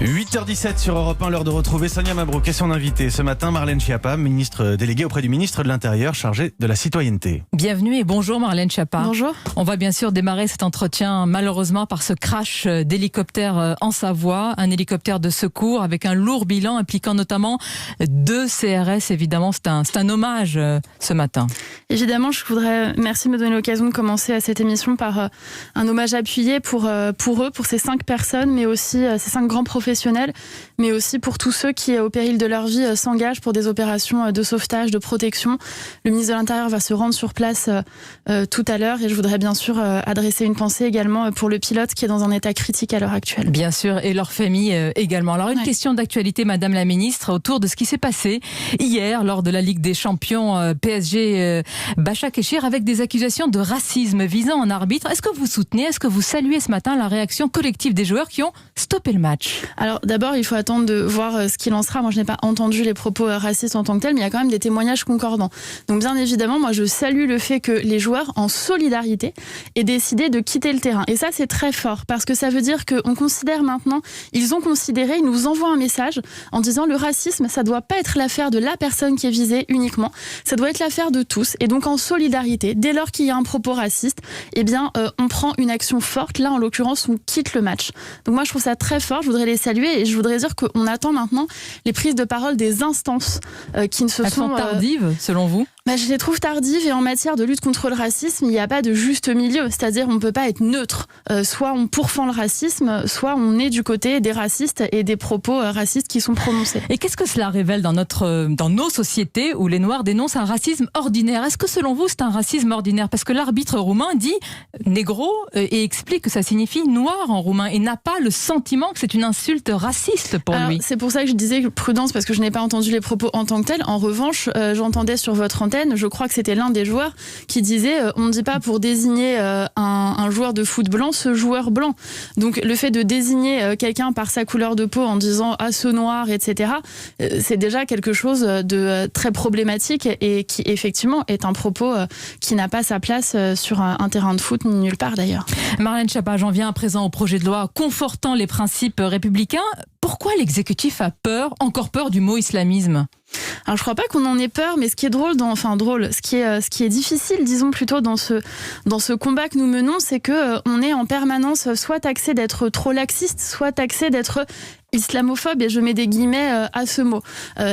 8h17 sur Europe 1, l'heure de retrouver Sonia Mabrouk et son invitée ce matin, Marlène Schiappa, ministre déléguée auprès du ministre de l'Intérieur chargé de la citoyenneté. Bienvenue et bonjour Marlène Schiappa. Bonjour. On va bien sûr démarrer cet entretien malheureusement par ce crash d'hélicoptère en Savoie, un hélicoptère de secours avec un lourd bilan impliquant notamment 2 CRS. Évidemment, c'est un hommage ce matin. Évidemment, merci de me donner l'occasion de commencer cette émission par un hommage appuyé pour eux, pour ces 5 personnes, mais aussi ces 5 grands professionnels, mais aussi pour tous ceux qui, au péril de leur vie, s'engagent pour des opérations de sauvetage, de protection. Le ministre de l'Intérieur va se rendre sur place tout à l'heure et je voudrais bien sûr adresser une pensée également pour le pilote qui est dans un état critique à l'heure actuelle. Bien sûr, et leur famille également. Alors une question d'actualité, Madame la Ministre, autour de ce qui s'est passé hier lors de la Ligue des Champions PSG Başakşehir avec des accusations de racisme visant un arbitre. Est-ce que vous soutenez, est-ce que vous saluez ce matin la réaction collective des joueurs qui ont stoppé le match? Alors d'abord, il faut attendre de voir ce qu'il en sera. Moi, je n'ai pas entendu les propos racistes en tant que tels, mais il y a quand même des témoignages concordants. Donc bien évidemment, moi je salue le fait que les joueurs, en solidarité, aient décidé de quitter le terrain. Et ça, c'est très fort, parce que ça veut dire qu'on considère maintenant, ils nous envoient un message en disant le racisme, ça doit pas être l'affaire de la personne qui est visée uniquement, ça doit être l'affaire de tous. Et donc en solidarité, dès lors qu'il y a un propos raciste, eh bien on prend une action forte. Là, en l'occurrence, on quitte le match. Donc moi, je trouve ça très fort. Je voudrais les saluer et je voudrais dire qu'on attend maintenant les prises de parole des instances qui ne se Elles sont tardives, selon vous? Je les trouve tardives, et en matière de lutte contre le racisme, il n'y a pas de juste milieu. C'est-à-dire, on ne peut pas être neutre. Soit on pourfend le racisme, soit on est du côté des racistes et des propos racistes qui sont prononcés. Et qu'est-ce que cela révèle dans nos sociétés où les Noirs dénoncent un racisme ordinaire? Est-ce que selon vous, c'est un racisme ordinaire? Parce que l'arbitre roumain dit négro et explique que ça signifie noir en roumain et n'a pas le sentiment que c'est une insulte raciste pour lui. C'est pour ça que je disais prudence, parce que je n'ai pas entendu les propos en tant que tels. En revanche, j'entendais sur votre antenne, je crois que c'était l'un des joueurs qui disait on ne dit pas pour désigner un joueur de foot blanc ce joueur blanc. Donc le fait de désigner quelqu'un par sa couleur de peau en disant ce noir, etc., c'est déjà quelque chose de très problématique et qui effectivement est un propos qui n'a pas sa place sur un terrain de foot ni nulle part d'ailleurs. Marlène Schiappa, j'en viens à présent au projet de loi confortant les principes républicains. Pourquoi l'exécutif a encore peur du mot islamisme? Alors je crois pas qu'on en ait peur, mais ce qui est ce qui est difficile, disons plutôt dans ce combat que nous menons, c'est que on est en permanence soit taxé d'être trop laxiste, soit taxé d'être islamophobe, et je mets des guillemets à ce mot.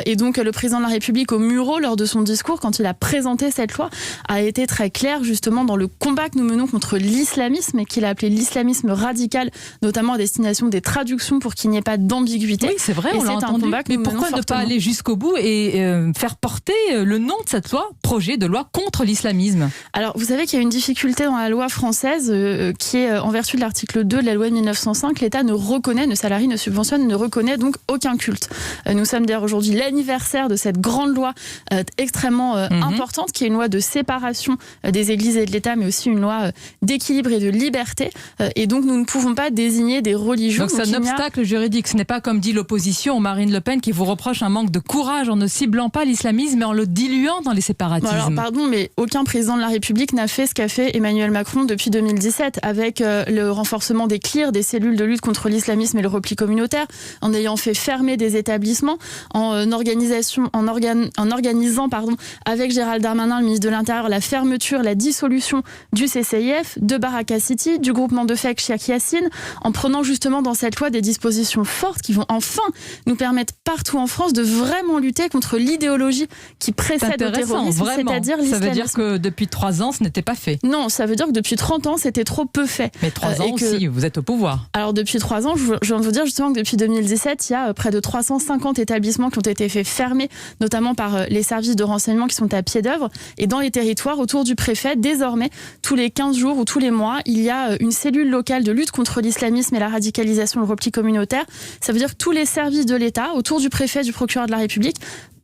Et donc le président de la République au Muro, lors de son discours, quand il a présenté cette loi, a été très clair justement dans le combat que nous menons contre l'islamisme, et qu'il a appelé l'islamisme radical, notamment à destination des traductions pour qu'il n'y ait pas d'ambiguïté. Oui, c'est vrai, on l'a entendu. Mais pourquoi ne pas aller jusqu'au bout et faire porter le nom de cette loi, projet de loi contre l'islamisme? Alors, vous savez qu'il y a une difficulté dans la loi française qui est, en vertu de l'article 2 de la loi de 1905, l'État ne salarie, ne subventionne, ne reconnaît donc aucun culte. Nous sommes d'ailleurs aujourd'hui l'anniversaire de cette grande loi extrêmement importante, qui est une loi de séparation des églises et de l'État, mais aussi une loi d'équilibre et de liberté. Et donc, nous ne pouvons pas désigner des religions. Donc, c'est un obstacle juridique. Ce n'est pas comme dit l'opposition, Marine Le Pen, qui vous reproche un manque de courage en ne ciblant pas l'islamisme, mais en le diluant dans les séparatismes. Alors, pardon, mais aucun président de la République n'a fait ce qu'a fait Emmanuel Macron depuis 2017, avec le renforcement des CLIR, des cellules de lutte contre l'islamisme et le repli communautaire, en ayant fait fermer des établissements, en organisant avec Gérald Darmanin, le ministre de l'Intérieur, la fermeture, la dissolution du CCIF, de Baraka City, du groupement de FEC Cheikh Yassine, en prenant justement dans cette loi des dispositions fortes qui vont enfin nous permettre partout en France de vraiment lutter contre l'idéologie qui précède le terrorisme, c'est-à-dire l'islamisme. Ça veut dire que depuis 3 ans, ce n'était pas fait? Non, ça veut dire que depuis 30 ans, c'était trop peu fait. Mais 3 ans aussi, vous êtes au pouvoir. Alors depuis 3 ans, je viens de vous dire justement que depuis 2017, il y a près de 350 établissements qui ont été fait fermer, notamment par les services de renseignement qui sont à pied d'œuvre. Et dans les territoires autour du préfet, désormais, tous les 15 jours ou tous les mois, il y a une cellule locale de lutte contre l'islamisme et la radicalisation, le repli communautaire. Ça veut dire que tous les services de l'État, autour du préfet, du procureur de la République,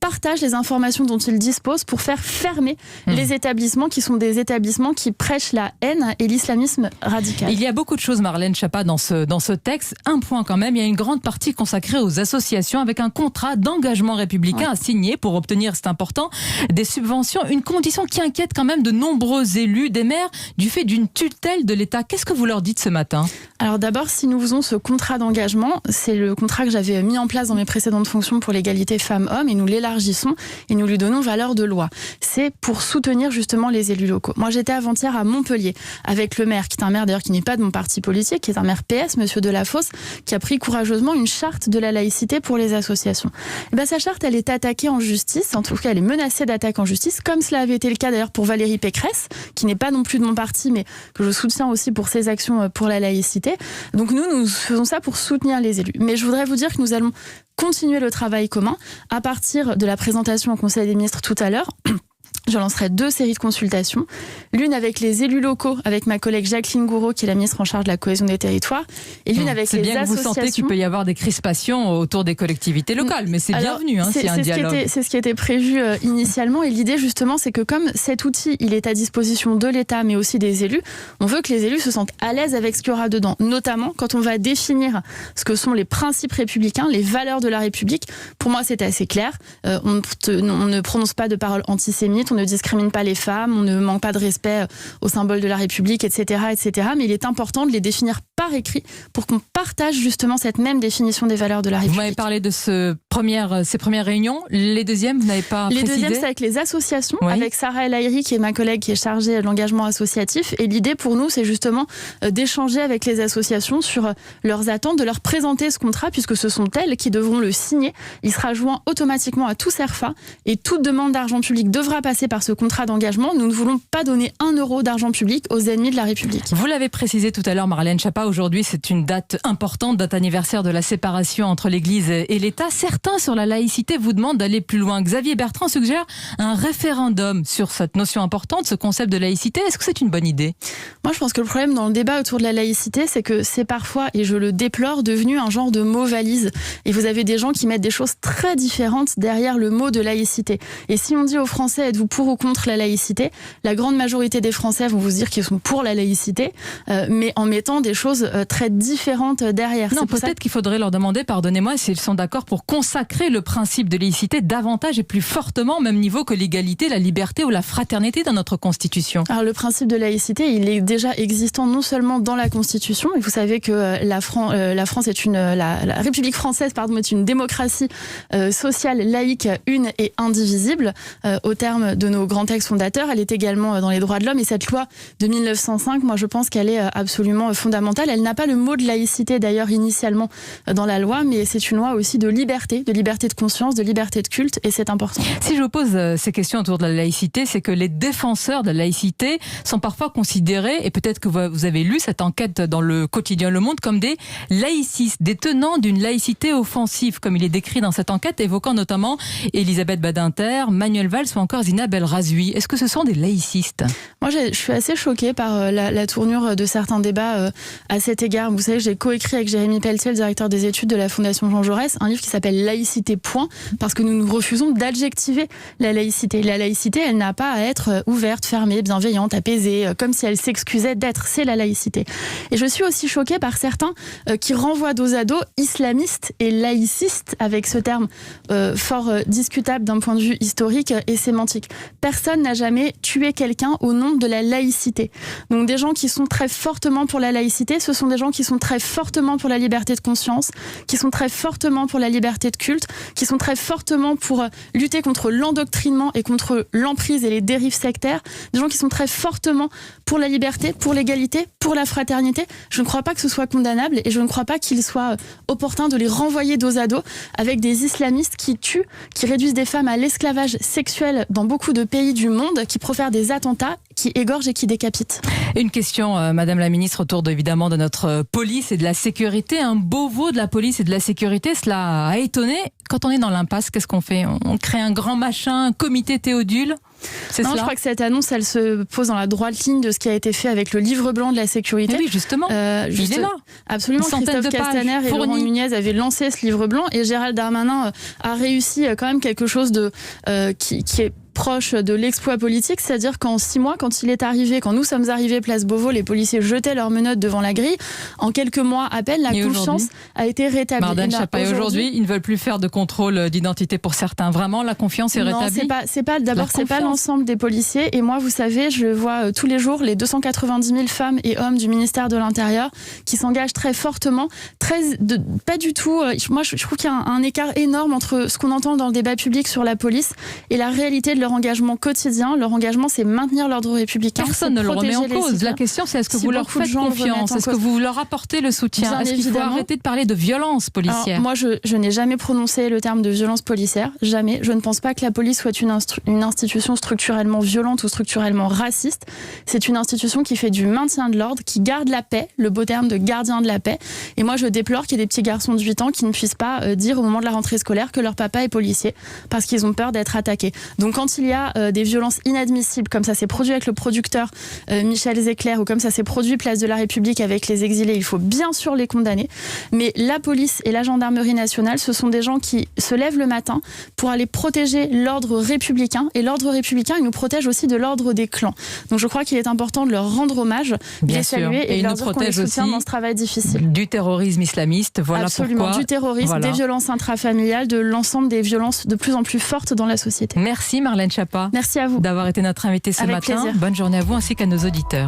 partagent les informations dont ils disposent pour faire fermer les établissements qui sont des établissements qui prêchent la haine et l'islamisme radical. Il y a beaucoup de choses, Marlène Schiappa, dans ce texte. Un point quand même, il y a une grande partie consacrée aux associations avec un contrat d'engagement républicain à signer pour obtenir, c'est important, des subventions. Une condition qui inquiète quand même de nombreux élus, des maires, du fait d'une tutelle de l'État. Qu'est-ce que vous leur dites ce matin ? Alors d'abord, si nous faisons ce contrat d'engagement, c'est le contrat que j'avais mis en place dans mes précédentes fonctions pour l'égalité femmes-hommes et nous l'élargissons et nous lui donnons valeur de loi. C'est pour soutenir justement les élus locaux. Moi, j'étais avant-hier à Montpellier avec le maire, qui est un maire d'ailleurs qui n'est pas de mon parti politique, qui est un maire PS, monsieur Delafosse, qui a pris courageusement une charte de la laïcité pour les associations. Et bien, sa charte, elle est attaquée en justice, en tout cas, elle est menacée d'attaque en justice, comme cela avait été le cas d'ailleurs pour Valérie Pécresse, qui n'est pas non plus de mon parti, mais que je soutiens aussi pour ses actions pour la laïcité. Donc nous faisons ça pour soutenir les élus. Mais je voudrais vous dire que nous allons continuer le travail commun à partir de la présentation au Conseil des ministres tout à l'heure. Je lancerai 2 séries de consultations. L'une avec les élus locaux, avec ma collègue Jacqueline Gouraud, qui est la ministre en charge de la cohésion des territoires, et l'une avec les associations. C'est bien que vous sentez qu'il peut y avoir des crispations autour des collectivités locales, mais c'est bienvenu s'il y a un dialogue. C'est ce qui était prévu initialement, et l'idée justement, c'est que comme cet outil, il est à disposition de l'État, mais aussi des élus, on veut que les élus se sentent à l'aise avec ce qu'il y aura dedans, notamment quand on va définir ce que sont les principes républicains, les valeurs de la République. Pour moi, c'est assez clair. On ne prononce pas de paroles antisémites, on ne discrimine pas les femmes, on ne manque pas de respect aux symboles de la République, etc., etc. Mais il est important de les définir par écrit pour qu'on partage justement cette même définition des valeurs de la République. Vous m'avez parlé de ces premières réunions. Les deuxièmes, vous n'avez pas précisé ? Les deuxièmes, c'est avec les associations, avec Sarah El Haïry, qui est ma collègue qui est chargée de l'engagement associatif. Et l'idée pour nous, c'est justement d'échanger avec les associations sur leurs attentes, de leur présenter ce contrat, puisque ce sont elles qui devront le signer. Il sera joint automatiquement à tout CERFA et toute demande d'argent public devra passer par ce contrat d'engagement. Nous ne voulons pas donner 1 euro d'argent public aux ennemis de la République. Vous l'avez précisé tout à l'heure, Marlène Schiappa, aujourd'hui c'est une date importante, date anniversaire de la séparation entre l'Église et l'État. Certains sur la laïcité vous demandent d'aller plus loin. Xavier Bertrand suggère un référendum sur cette notion importante, ce concept de laïcité. Est-ce que c'est une bonne idée ? Moi je pense que le problème dans le débat autour de la laïcité, c'est que c'est parfois, et je le déplore, devenu un genre de mot valise. Et vous avez des gens qui mettent des choses très différentes derrière le mot de laïcité. Et si on dit aux Français, êtes-vous pour ou contre la laïcité, la grande majorité des Français vont vous dire qu'ils sont pour la laïcité, mais en mettant des choses très différentes derrière. Non, peut-être qu'il faudrait leur demander, pardonnez-moi, s'ils sont d'accord pour consacrer le principe de laïcité davantage et plus fortement au même niveau que l'égalité, la liberté ou la fraternité dans notre Constitution. Alors le principe de laïcité, il est déjà existant non seulement dans la Constitution, et vous savez que la France est la République française, est une démocratie sociale, laïque, une et indivisible au terme de nos grands textes fondateurs. Elle est également dans les droits de l'homme, et cette loi de 1905, moi je pense qu'elle est absolument fondamentale. Elle n'a pas le mot de laïcité d'ailleurs initialement dans la loi, mais c'est une loi aussi de liberté de conscience, de liberté de culte, et c'est important. Si je vous pose ces questions autour de la laïcité, c'est que les défenseurs de la laïcité sont parfois considérés, et peut-être que vous avez lu cette enquête dans le quotidien Le Monde, comme des laïcistes, des tenants d'une laïcité offensive, comme il est décrit dans cette enquête, évoquant notamment Elisabeth Badinter, Manuel Valls ou encore Zineb El Razoui. Est-ce que ce sont des laïcistes ? Moi, je suis assez choquée par la tournure de certains débats à cet égard. Vous savez, j'ai coécrit avec Jérémy Pelletier, le directeur des études de la Fondation Jean Jaurès, un livre qui s'appelle Laïcité, point, parce que nous refusons d'adjectiver la laïcité. La laïcité, elle n'a pas à être ouverte, fermée, bienveillante, apaisée, comme si elle s'excusait d'être. C'est la laïcité. Et je suis aussi choquée par certains qui renvoient dos à dos islamistes et laïcistes, avec ce terme fort discutable d'un point de vue historique et sémantique. Personne n'a jamais tué quelqu'un au nom de la laïcité. Donc des gens qui sont très fortement pour la laïcité, ce sont des gens qui sont très fortement pour la liberté de conscience, qui sont très fortement pour la liberté de culte, qui sont très fortement pour lutter contre l'endoctrinement et contre l'emprise et les dérives sectaires, des gens qui sont très fortement pour la liberté, pour l'égalité, pour la fraternité. Je ne crois pas que ce soit condamnable, et je ne crois pas qu'il soit opportun de les renvoyer dos à dos avec des islamistes qui tuent, qui réduisent des femmes à l'esclavage sexuel dans beaucoup de pays du monde, qui profèrent des attentats, qui égorgent et qui décapitent. Une question, Madame la Ministre, autour évidemment de notre police et de la sécurité. Un Beauvau de la police et de la sécurité, cela a étonné. Quand on est dans l'impasse, qu'est-ce qu'on fait ? On crée un grand machin, un comité Théodule ? C'est Non, cela. je crois que cette annonce, elle se pose dans la droite ligne de ce qui a été fait avec le livre blanc de la sécurité. Mais oui, justement, il est là. Absolument, Une centaine Christophe de pages Castaner et fournies. Laurent Nunez avaient lancé ce livre blanc et Gérald Darmanin a réussi quand même quelque chose de qui est proche de l'exploit politique, c'est-à-dire qu'en 6 mois, quand nous sommes arrivés place Beauvau, les policiers jetaient leurs menottes devant la grille. En quelques mois à peine, la confiance a été rétablie. Marlène Schiappa, aujourd'hui, ils ne veulent plus faire de contrôle d'identité pour certains. Vraiment, la confiance est rétablie. Non, c'est pas l'ensemble des policiers. Et moi, vous savez, je vois tous les jours les 290 000 femmes et hommes du ministère de l'Intérieur qui s'engagent très fortement, pas du tout. Moi, je trouve qu'il y a un écart énorme entre ce qu'on entend dans le débat public sur la police et la réalité de leur engagement quotidien. Leur engagement, c'est maintenir l'ordre républicain. Personne ne le remet en cause. La question, c'est est-ce que vous leur faites confiance? Est-ce que vous leur apportez le soutien? Est-ce qu'il faut arrêter de parler de violence policière? Alors, moi, je n'ai jamais prononcé le terme de violence policière. Jamais. Je ne pense pas que la police soit une institution structurellement violente ou structurellement raciste. C'est une institution qui fait du maintien de l'ordre, qui garde la paix, le beau terme de gardien de la paix. Et moi, je déplore qu'il y ait des petits garçons de 8 ans qui ne puissent pas dire au moment de la rentrée scolaire que leur papa est policier parce qu'ils ont peur d'être attaqués. Donc, quand il y a des violences inadmissibles, comme ça s'est produit avec le producteur Michel Zecler, ou comme ça s'est produit place de la République avec les exilés, il faut bien sûr les condamner. Mais la police et la gendarmerie nationale, ce sont des gens qui se lèvent le matin pour aller protéger l'ordre républicain. Et l'ordre républicain, il nous protège aussi de l'ordre des clans. Donc je crois qu'il est important de leur rendre hommage, de les saluer et de leur dire qu'on les soutient dans ce travail difficile. Du terrorisme islamiste, voilà. Absolument, pourquoi. Du terrorisme, des violences intrafamiliales, de l'ensemble des violences de plus en plus fortes dans la société. Merci Marlène Schiappa. Merci à vous d'avoir été notre invitée ce Avec matin. plaisir. Bonne journée à vous ainsi qu'à nos auditeurs.